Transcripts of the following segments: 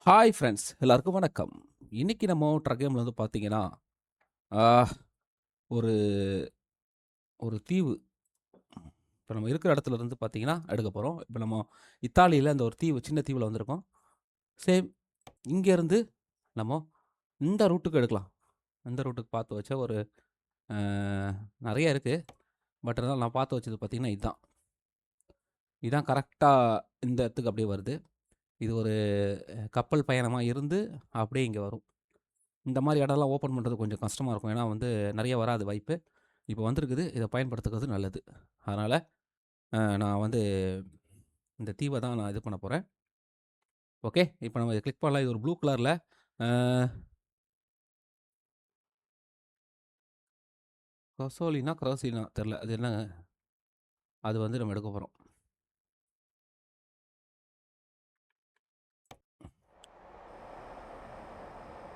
Hi friends எல்லாருக்கும் வணக்கம். இன்னைக்கு நம்ம ட்ரக் கேம்ல வந்து பார்த்தீங்கன்னா, ஆ ஒரு ஒரு தீவு. இப்ப நம்ம இருக்கிற இடத்துல இருந்து பார்த்தீங்கன்னா, எடுக்க போறோம். இப்ப நம்ம இத்தாலியில அந்த ஒரு தீவு, சின்ன தீவுல வந்திருக்கோம். சேம் இங்கேருந்து நம்ம இந்த ரூட்டுக்கு எடுக்கலாம். இந்த ரூட்டுக்கு பார்த்து வச்ச ஒரு அ நெறைய இருக்கு. பட் இருந்தாலும் நான் பார்த்து வச்சது பார்த்தீங்கன்னா, இதான். இதான் கரெக்ட்டா இந்த இடத்துக்கு அப்படியே வருது. இது ஒரு கப்பல் பயணமா இருந்து அப்படியே இங்க வரும். இந்த மாரி இடம்லாம் ஓப்பன் பண்றது கொஞ்சம் கஷ்டமா இருக்கும். ஏன்னா வந்து நெறைய வராது வாய்ப்பு. இப்போ வந்திருக்குது. இத பயன்படுத்துறது நல்லது. அதனால நான் வந்து இந்த தீவ தான் நான் இது பண்ண போறேன். ஓகே. இப்ப நம்ம இத கிளிக் பண்ணலாம். இது ஒரு ப்ளூ கலர்ல அ க்ரோசினா தெர்ல. அது என்னங்க? அது வந்து நம்ம எடுக்க போறோம்.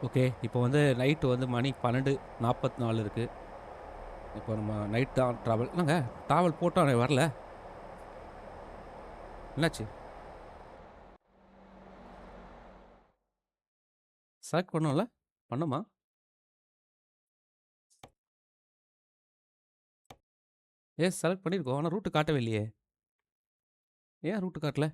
ஓகே. இப்போ வந்து நைட் வந்து மணி 12:44 இருக்கு. இப்போ நம்ம நைட் தான் ட்ராவல் என்னங்க டிராவல் போட்டோம் வரல. என்னாச்சு? செலக்ட் பண்ணோம்ல? பண்ணோமா? எஸ் செலக்ட் பண்ணியிருக்கோம். ஆனா ரூட் காட்டவே இல்லையே! ஏன் ரூட் காட்டல?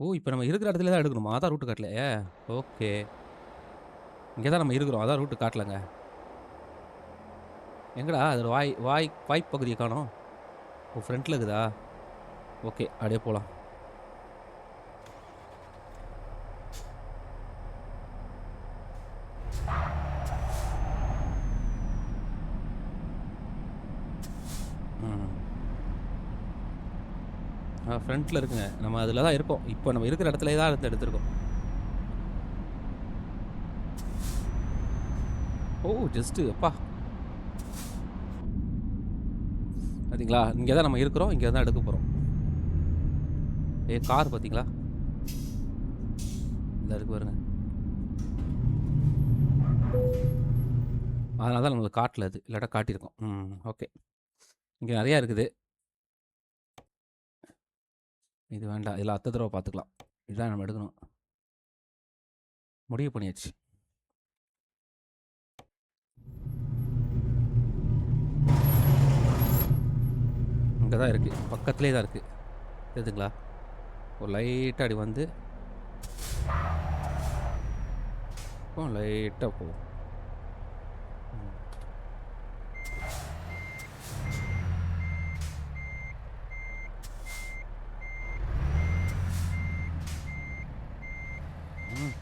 ஓ! இப்ப நம்ம இருக்கிற இடத்துலயே தான் எடுக்கணுமா? அதான் ரூட் காட்டலையே! ஓகே. இங்க தான் நம்ம இருக்கிறோம். அதான் ரூட் காட்டலங்க. எங்கடா அதோட வாய் பகுதிய காணோம். ஓ! ஃப்ரண்ட்ல இருக்குதா? ஓகே. அப்படியே போலாம். ம். ஃப்ரண்ட்ல இருக்குங்க. நம்ம அதுல தான் இருக்கோம். இப்ப நம்ம இருக்கிற இடத்துலயே தான் இருந்து எடுத்திருக்கோம். ஓ! ஜஸ்ட்டு அப்பா! பார்த்தீங்களா? இங்க தான் நம்ம இருக்கிறோம். இங்க தான் எடுக்க போறோம். கார் பார்த்தீங்களா? இந்தா இருக்கு பாருங்க. அதனால தான் நம்மளுக்கு காட்டல அது. இல்லாட்டா காட்டியிருக்கும். ஓகே. இங்க நெறையா இருக்குது. இது வேண்டாம். இதுல அடுத்த தடவ பார்த்துக்கலாம். இதான் நம்ம எடுக்கணும். முடிவு பண்ணியாச்சு. இங்க தான் இருக்கு. பக்கத்திலேயே தான் இருக்கு. தெரியுதுங்களா? ஒரு லைட்டா அப்படி வந்து லைட்டா போகும். ம். ம்.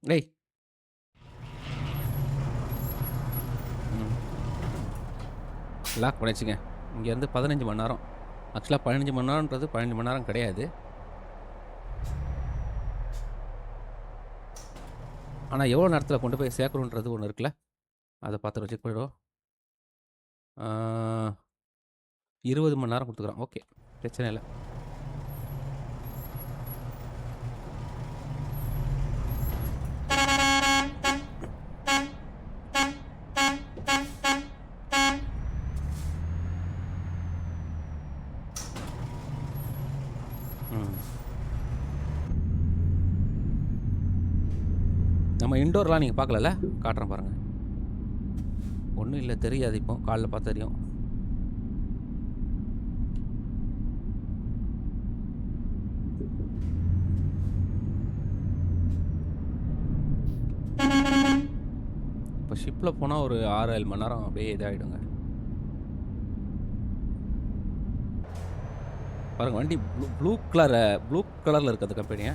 டேய்! ம். லாக் பண்ணியாச்சுங்க. இங்கேருந்து 15 மணி நேரம். ஆக்சுவலா 15 மணி நேரம்ன்றது 15 மணி நேரம் கிடையாது. ஆனா எவ்வளோ நேரத்தில கொண்டு போய் சேர்க்கணுன்றது ஒண்ணு இருக்குல்ல. அத பார்த்து செக் பண்ணிடுவோம். ஆ 20 மணி நேரம் குடுத்துக்குறான். ஓகே. பிரச்சனை இல்ல. ம். நம்ம இன்டோர்லாம் நீங்க பார்க்கலல்ல? காட்டுறேன் பாருங்க. ஒண்ணும் இல்ல தெரியாது இப்போ. கால்ல பார்த்தா தெரியும். இப்போ ஷிப்ல போனா ஒரு 6, 7 மணி நேரம் அப்படியே இதாயிடுங்க. பாருங்க வண்டி ப்ளூ கலர்ல இருக்கு அந்த company.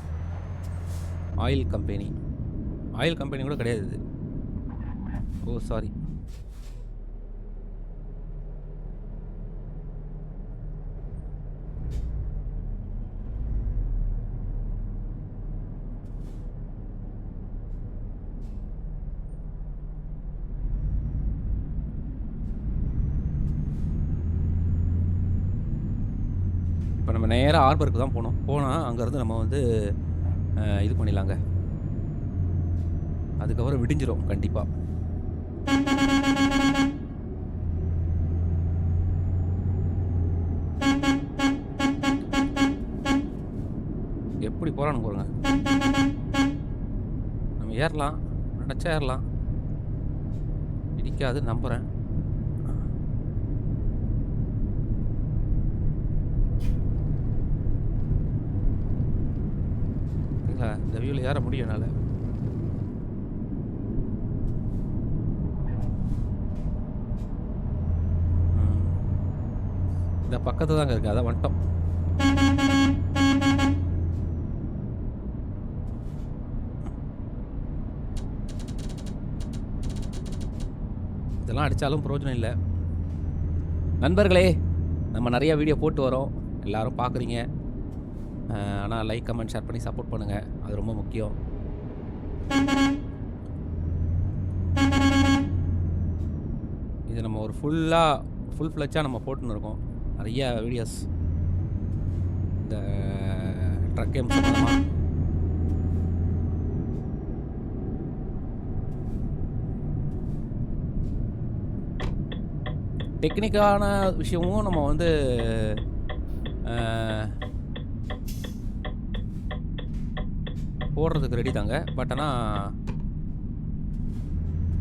Oil company. Oil company கூட கிடையாது இது. ஓ! சாரி. இப்ப நம்ம நேரா ஹார்பருக்கு தான் போணும். போனா அங்கருந்து நம்ம வந்து இது பண்ணிடலாங்க. அதுக்கப்புறம் விடிஞ்சிரும் கண்டிப்பாக. எப்படி போகிறான்னு பாருங்க. நம்ம ஏறலாம், நினச்சா ஏறலாம். இடிக்காது நம்புகிறேன். சரிங்களா, இந்த வியூவில் ஏற முடியும் என்னால். இந்த பக்கத்து தாங்க இருக்குது, அதான் வந்துட்டோம். இதெல்லாம் அடித்தாலும் பிரயோஜனம் இல்லை. நண்பர்களே, நம்ம நிறைய வீடியோ போட்டு வரோம், எல்லோரும் பார்க்குறீங்க. ஆனால் லைக் கமெண்ட் ஷேர் பண்ணி சப்போர்ட் பண்ணுங்கள், அது ரொம்ப முக்கியம். இது நம்ம ஒரு ஃபுல் ஃப்ளெட்ஜாக நம்ம போட்டுன்னு இருக்கோம் நிறைய வீடியோஸ் இந்த ட்ரக் கேம் சம்பந்தமாக. டெக்னிக்கான விஷயமும் நம்ம வந்து போடுறதுக்கு ரெடி தாங்க. பட் ஆனால்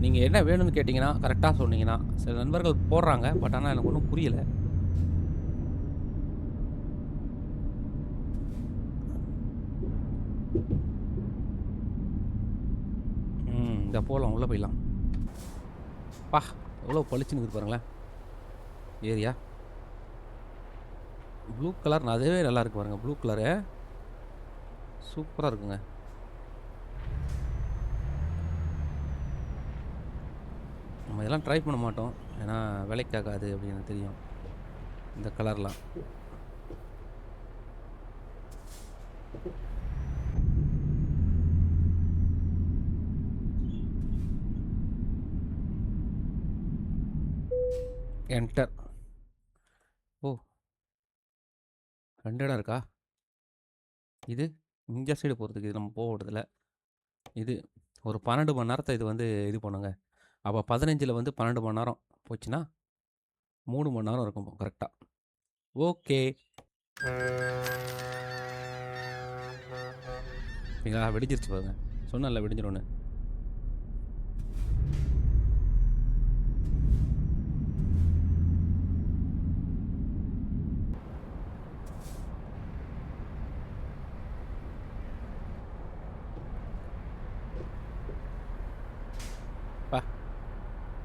நீங்கள் என்ன வேணும்னு கேட்டிங்கன்னா கரெக்டாக சொன்னீங்கன்னா, சில நண்பர்கள் போடுறாங்க, பட் ஆனால் எனக்கு ஒன்றும் புரியலை. இந்த போகலாம், உள்ளே போயிடலாம். பா, எவ்வளோ பளிச்சுன்னு இருக்குது பாருங்களேன் ஏரியா. ப்ளூ கலர் அதுவே நல்லா இருக்கு பாருங்கள். ப்ளூ கலரு சூப்பராக இருக்குங்க. நம்ம இதெல்லாம் ட்ரை பண்ண மாட்டோம், ஏன்னா விலைக்காகாது அப்படின்னு தெரியும் இந்த கலர்லாம். என்டர். ஓ, 2 இடம் இருக்கா? இது இந்த சைடு போகிறதுக்கு இது நம்ம போகிறதில்ல. இது ஒரு 12 மணி நேரத்தை இது வந்து இது பண்ணுங்க. அப்போ 15ல் வந்து 12 மணி நேரம் போச்சுன்னா 3 மணி நேரம் இருக்கும் கரெக்டாக. ஓகே, சரிங்களா, வெடிஞ்சிருச்சு பாருங்க. சொன்னல வெடிஞ்சிரும்னு.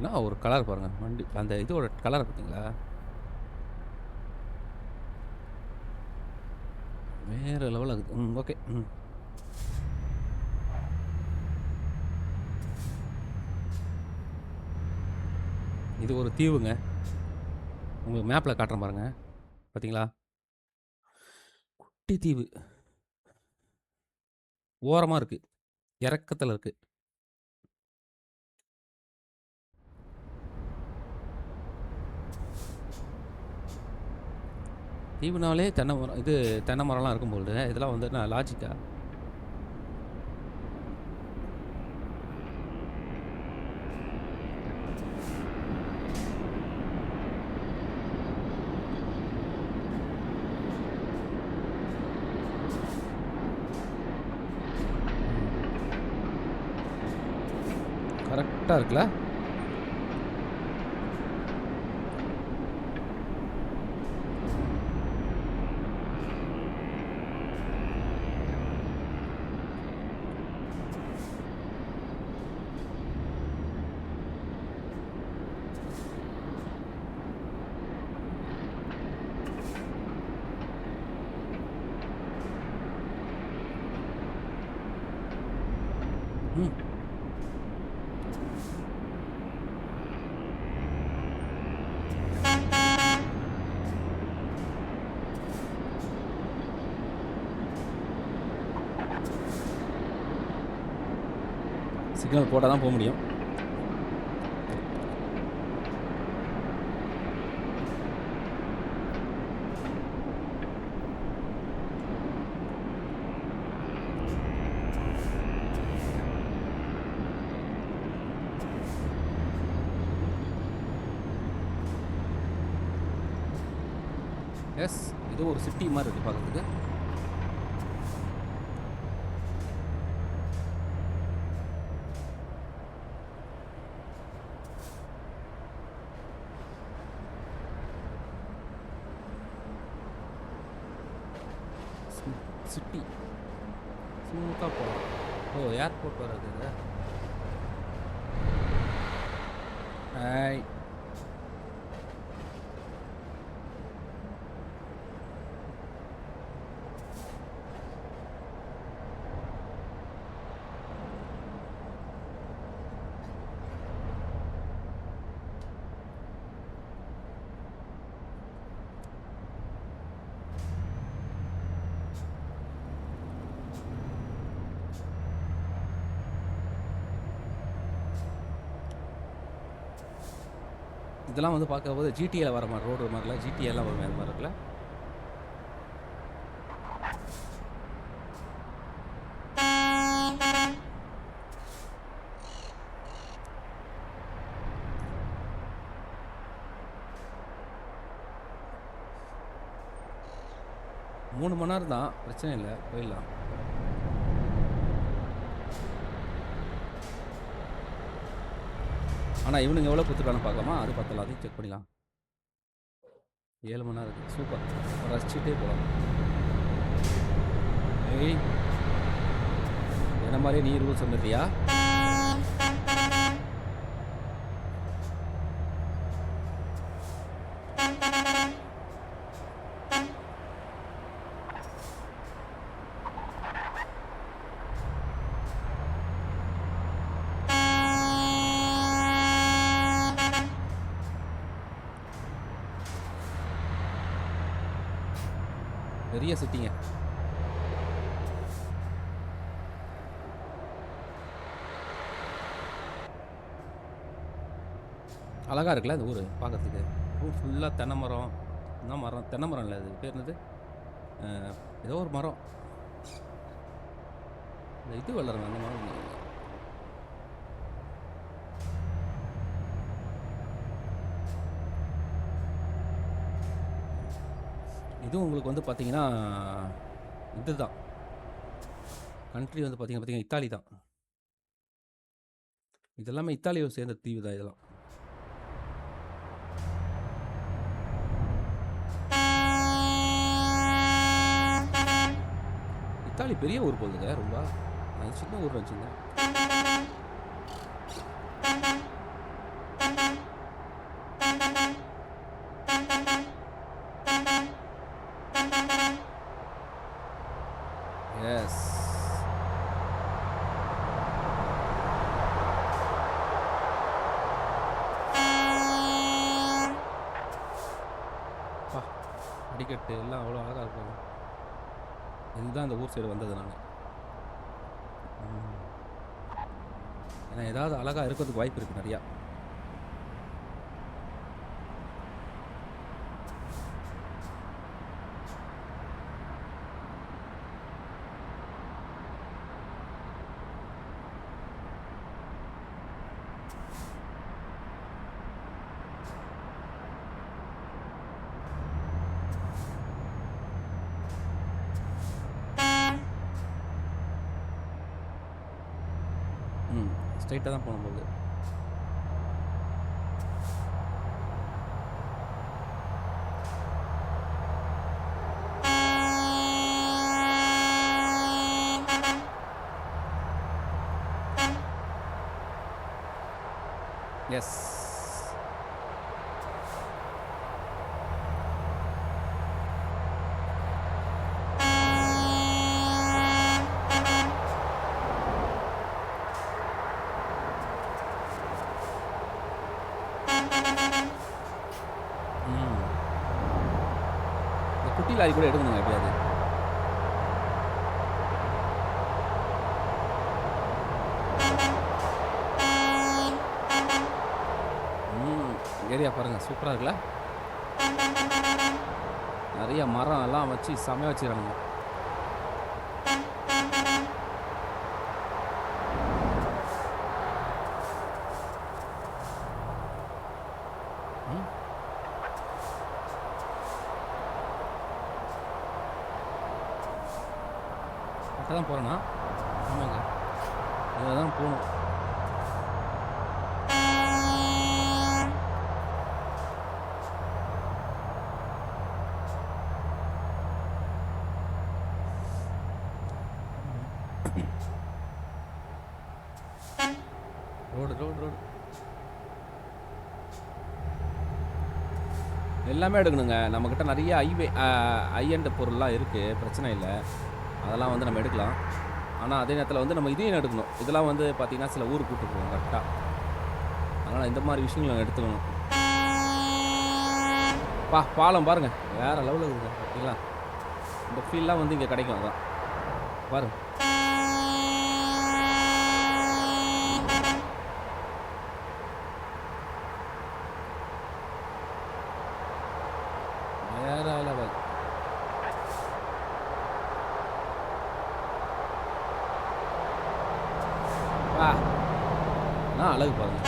என்ன ஒரு கலர் பாருங்கள் வண்டி, அந்த இதோட கலரை பார்த்தீங்களா, வேறு லெவல் ஆகுது. ஓகே. இது ஒரு தீவுங்க, உங்களுக்கு மேப்பில் காட்டுறேன் பாருங்கள். பார்த்தீங்களா, குட்டி தீவு ஓரமாக இருக்குது, இறக்கத்தில் இருக்குது. தீவுனாலே தென்னை மரம், இது தென்னை மரம்லாம் இருக்கும்போது இதெல்லாம் வந்து நான் லாஜிக்கா. கரெக்டாக இருக்குல்ல. சிக்னல் போட்டால் தான் போக முடியும். எஸ். இது ஒரு சிட்டி மாரி இருக்கு பார்க்கறதுக்கு. சிட்டி. ஸ்மூத்தா போலாம். ஓ! ஏர்போர்ட் வேற இருக்கு இது. ஹாய். இதெல்லாம் வந்து பார்க்கும்போது ஜிடிஏல வர மாரி ரோடு மாரில ஜிடிஏலாம் வருமே அந்த மாரி இருக்குல்ல. மூணு மணி நேரம் தான், பிரச்சனை இல்லை, போயிடலாம். ஆனால் இவனுங்க எவ்வளோ கொடுத்துருக்கான்னு பார்க்கலாமா? அது பத்தலாம், அதையும் செக் பண்ணிடலாம். 7 மணி நேரம் இருக்குது, சூப்பர். ரசிச்சுட்டே போகலாம். ஏய், என்ன மாதிரியே நீ ரூல்ஸ் வந்துட்டியா? பெரிய சிட்டிங்க. அழகாக இருக்குல்ல இந்த ஊர் பார்க்கறதுக்கு. ஊர் ஃபுல்லாக தென்னை மரம். என்ன மரம்? தென்னை மரம் இல்லை, அது பேர் என்னது? ஏதோ ஒரு மரம். இந்த இது வளருங்க அந்த மரம். இதுவும் உங்களுக்கு வந்து பார்த்தீங்கன்னா இதுதான் கண்ட்ரி வந்து பார்த்தீங்கன்னா இத்தாலி தான். இதெல்லாமே இத்தாலியை சேர்ந்த தீவு தான் இதெல்லாம். இத்தாலி பெரிய ஊர் போகுதுங்க ரொம்ப. நான் சின்ன ஊர் வச்சுருந்தேன். எஸ். அடிக்கட்டு எல்லாம் அவ்வளோ அழகாக இருக்கும். இதுதான் இந்த ஊர் சைடு வந்தது நான். ஏன்னா ஏதாவது அழகாக இருக்கிறதுக்கு வாய்ப்பு இருக்குது நிறையா. ஸ்ட்ரைட்டாக தான் போன போகுது. எஸ். இந்த குட்டி லாரி கூட எடுக்கணுங்க எப்படியாவது. ஏரியா பாருங்கள், சூப்பராக இருக்குல்ல. நிறைய மரம் எல்லாம் வச்சு செமையாக வச்சுக்கிறானுங்க. கரெக்டாக தான் போகிறேன்னா? ஆமாங்க, இதில் தான் போகணும். ரோடு ரோடு ரோடு எல்லாமே எடுக்கணுங்க. நம்மக்கிட்ட நிறைய ஹை எண்ட் பொருள்லாம் இருக்குது, பிரச்சனை இல்லை. அதெல்லாம் வந்து நம்ம எடுக்கலாம். ஆனால் அதே நேரத்தில் வந்து நம்ம இதையும் எடுக்கணும். இதெல்லாம் வந்து பார்த்திங்கன்னா சில ஊருக்கு கூப்பிட்டு போவோம் கரெக்டாக. அதனால் இந்த மாதிரி விஷயங்கள் நம்ம எடுத்துக்கணும். பாலம் பாருங்கள், வேறு லெவலில் இருக்குங்க பார்த்தீங்களா? இந்த ஃபீல்லாம் வந்து இங்கே கிடைக்கும். அதான் பாருங்க. வேற லெவல். அழகு பாருங்க.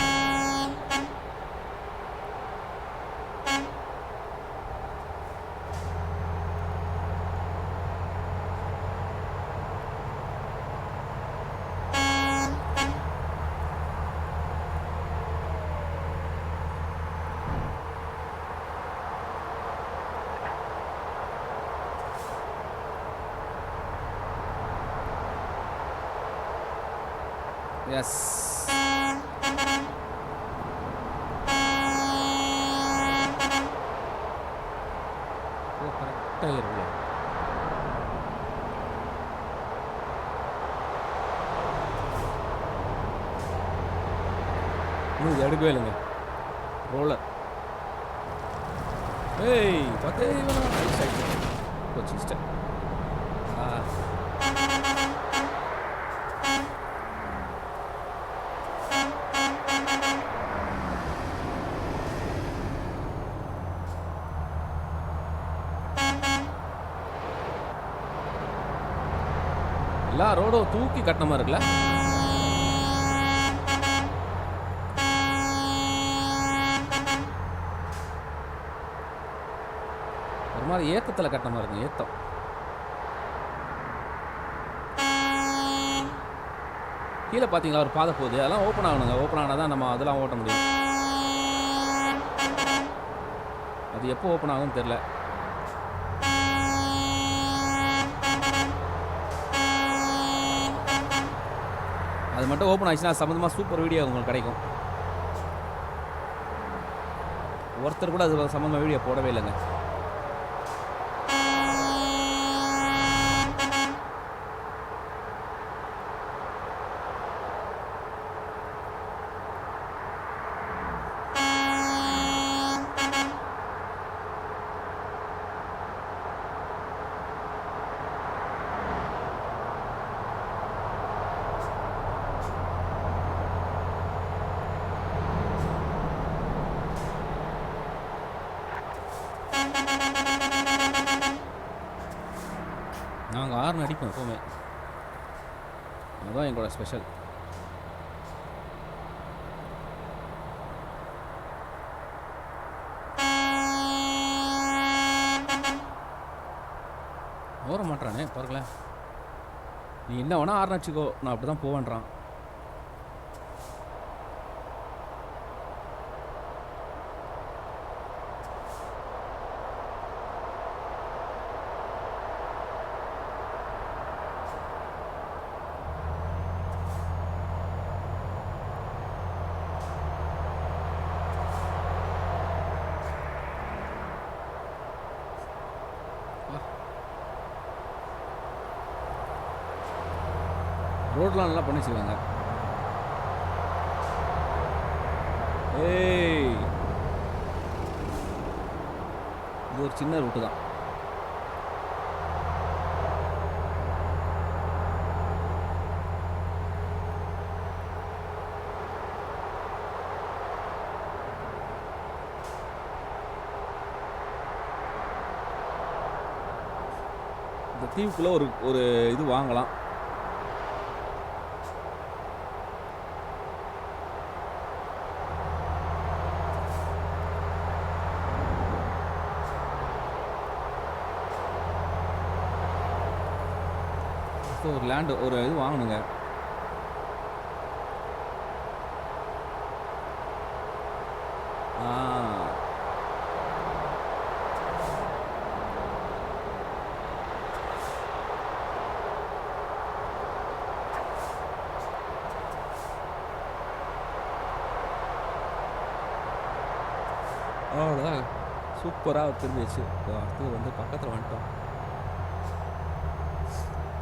எஸ், கரெக்டாக இருக்கு. இன்னும் இது எடுக்கவே இல்லைங்க. ரோலர் வச்சுட்டேன். எல்லா ரோடும் தூக்கி கட்டின மாதிரி இருக்குல்ல. ஒரு மாதிரி ஏத்தத்தில் கட்டின மாதிரி இருக்கு. ஏத்தம் கீழே பார்த்தீங்களா ஒரு பாதை போகுது, அதெல்லாம் ஓப்பன் ஆகணுங்க. ஓப்பன் ஆனால் தான் நம்ம அதெல்லாம் ஓட்ட முடியும். அது எப்போ ஓப்பன் ஆகும்னு தெரில. அது மட்டும் ஓப்பன் ஆச்சுன்னா சம்மந்தமாக சூப்பர் வீடியோ உங்களுக்கு கிடைக்கும். ஒருத்தர் கூட அது சம்மந்தமாக வீடியோ போடவே இல்லைங்க. நாங்கள் ஹார்ன் அடிப்போம் எப்போவுமே, அதுதான் எங்களோட ஸ்பெஷல். ஓர மாட்டானே பாருங்களேன். நீ என்ன வேணா ஹார்ன் அடிச்சுக்கோ, நான் அப்படி தான் போவேன்றான். ரோட்லாம் நல்லா பண்ணி வச்சுருக்காங்க. இது ஒரு சின்ன ரூட்டு தான். இந்த தீவுக்குள்ளே ஒரு இது வாங்கலாம். ஸோ ஒரு லேண்டு ஒரு இது வாங்கணுங்க. ஆ. அவ்வளோதான். சூப்பரா திரும்பியாச்சு. இப்போ அடுத்தது வந்து பக்கத்துல வந்துட்டோம்.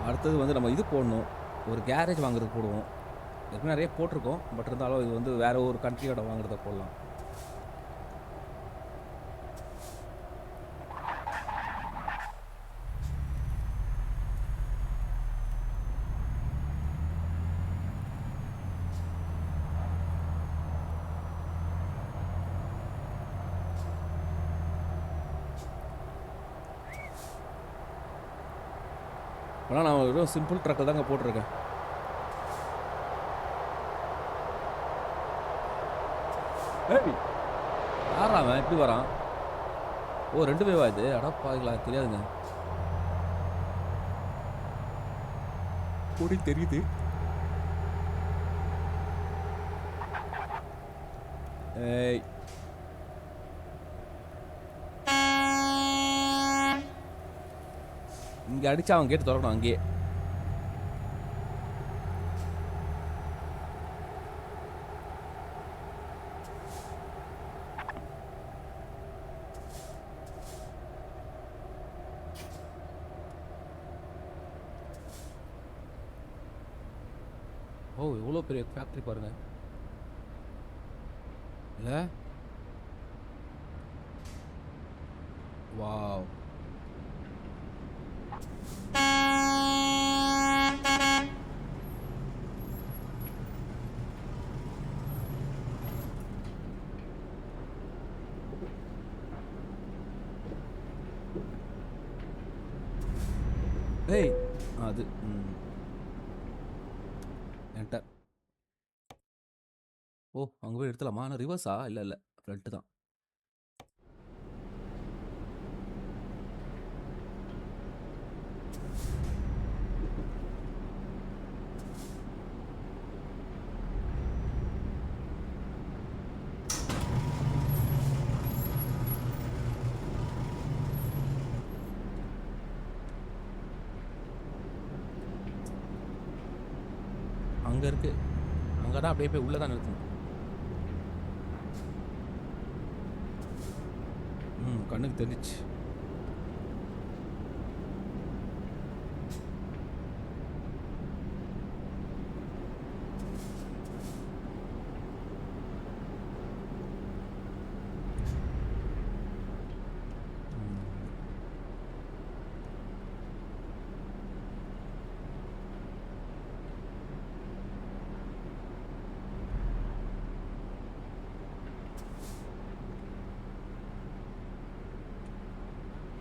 அடுத்தது வந்து நம்ம இது போடணும். ஒரு கேரேஜ் வாங்குறதுக்கு போடுவோம். ஏற்கனவே நெறைய போட்டிருக்கோம். பட் இருந்தாலும் இது வந்து வேற ஒரு கண்ட்ரியோட வாங்குறத போடலாம். ஆனா நான் வெறும் சிம்பிள் ட்ரக்கில் தாங்க போட்டிருக்கேன். ஏய்! யார்றா அவன் இப்படி வரான்? ஓ 2 வேவா இது? அடப்பாவிங்களா தெரியாதுங்க. கொடி தெரியுது. ஏய்! இங்க அடிச்சா அவன் கேட்டு தொறக்கணும் அங்கேயே. ஓ! எவ்வளோ பெரிய ஃபேக்ட்ரி பாருங்க. இல்ல? வாவ்! ஏய்! அது. என்டர். ஓ! அங்க போய் எடுத்துலாமா? ஆனா ரிவர்ஸா? இல்ல, இல்ல. ஃப்ரண்ட் தான். அங்க இருக்கு. அங்கன்னா அப்படியே போய் உள்ள தான் நிறுத்தணும். கண்ணுக்கு தெரிஞ்சுச்சு.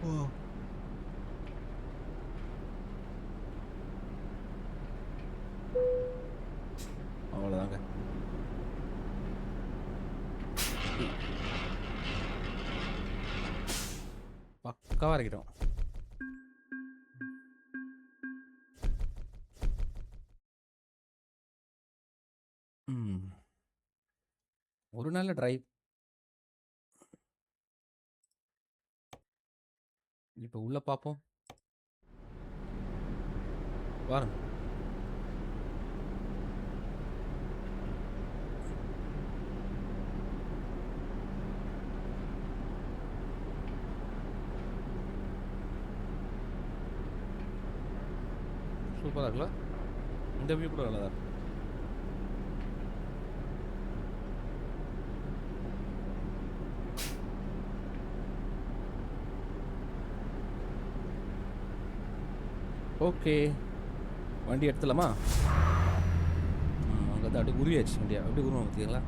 ஓ! அவ்வளோதாங்க. பக்காவா இறக்கிட்டோம். ம். ஒரு நல்ல டிரைவ். இப்ப உள்ள பார்ப்போம். பாருங்க. சூப்பரா இருக்குல்ல? இந்த வியூ கூட நல்லா தான் இருக்கு. ஓகே. வண்டி எடுத்துலாமா? அங்க வந்து அப்படியே உருவியாச்சு வண்டிய. எப்படி உருவம் பார்த்தீங்களா?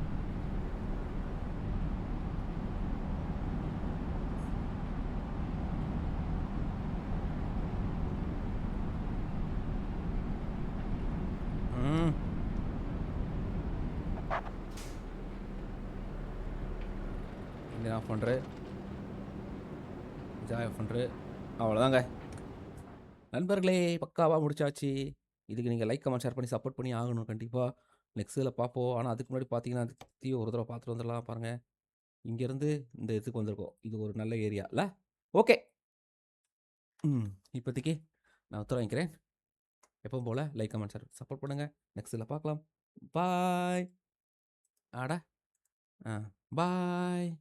ம். இன்ஜின் ஆஃப் பண்று. ஜாய் ஆஃப் பண்று. அவ்வளோதாங்க. நண்பர்களே பக்காவா முடிச்சாச்சு. இதுக்கு நீங்க லைக், கமெண்ட், ஷேர் பண்ணி சப்போர்ட் பண்ணி ஆகணும் கண்டிப்பா. நெக்ஸ்ட் இதில பார்ப்போம். ஆனா அதுக்கு முன்னாடி பார்த்தீங்கன்னா, அந்த தீவ ஒரு தடவ பார்த்துட்டு வந்துரலாம் பாருங்க. இங்கேருந்து இந்த இதுக்கு வந்திருக்கோம். இது ஒரு நல்ல ஏரியால. ஓகே. ம். இப்போதைக்கு நான் உத்தரவு வாங்கிக்கிறேன். எப்பவும் போல லைக், கமெண்ட், ஷேர் சப்போர்ட் பண்ணுங்க. நெக்ஸ்ட் இதில பார்க்கலாம். பாய். அட! ஆ. பாய்.